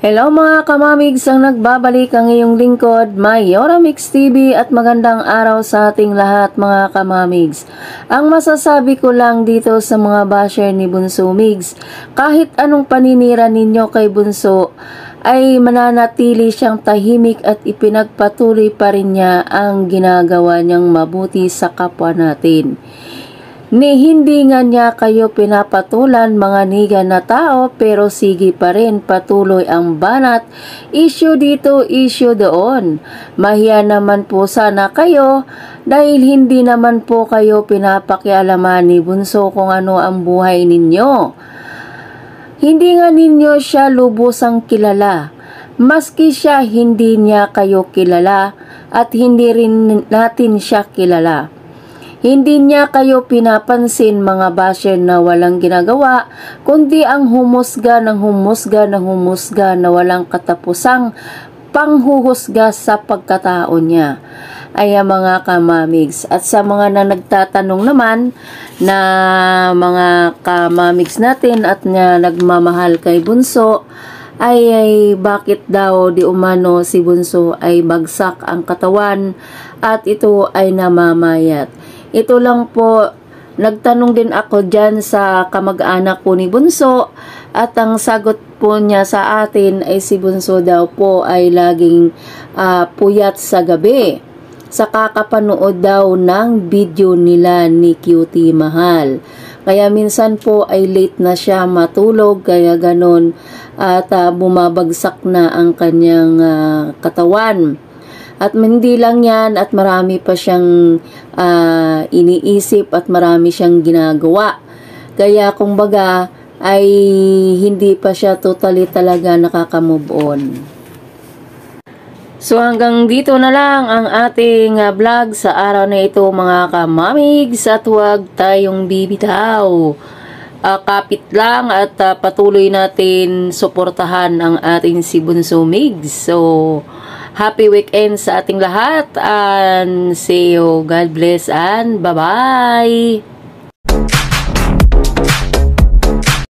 Hello mga kamamigs, ang nagbabalik ang iyong lingkod, Mayora Mix TV, at magandang araw sa ating lahat mga kamamigs. Ang masasabi ko lang dito sa mga basher ni Bunso Migs, kahit anong paninira ninyo kay Bunso, ay mananatili siyang tahimik at ipinagpatuloy pa rin niya ang ginagawa niyang mabuti sa kapwa natin. Hindi nga niya kayo pinapatulan mga niga na tao, pero sige pa rin patuloy ang banat, issue dito, issue doon. Mahiya naman po sana kayo dahil hindi naman po kayo pinapakialaman ni Bunso kung ano ang buhay ninyo. Hindi nga ninyo siya lubusang kilala. Maski siya hindi niya kayo kilala at hindi rin natin siya kilala. Hindi niya kayo pinapansin mga basher na walang ginagawa, kundi ang humusga ng humusga ng humusga na walang katapusang panghuhusga sa pagkatao niya. Ay mga kamamigs. At sa mga na nagtatanong naman na mga kamamigs natin at na nagmamahal kay Bunso, ay bakit daw di umano si Bunso ay bagsak ang katawan at ito ay namamayat. Ito lang po, nagtanong din ako dyan sa kamag-anak po ni Bunso at ang sagot po niya sa atin ay si Bunso daw po ay laging puyat sa gabi sa kakapanood daw ng video nila ni Cutie Mahal. Kaya minsan po ay late na siya matulog, kaya ganon at bumabagsak na ang kanyang katawan. At hindi lang yan, at marami pa siyang iniisip at marami siyang ginagawa. Kaya kumbaga ay hindi pa siya totally talaga nakaka-move on. So hanggang dito na lang ang ating vlog sa araw na ito mga kamamigs, at huwag tayong bibitaw. Kapit lang at patuloy natin suportahan ang ating si Bunso Migs. So happy weekend sa ating lahat and see you. God bless and bye-bye.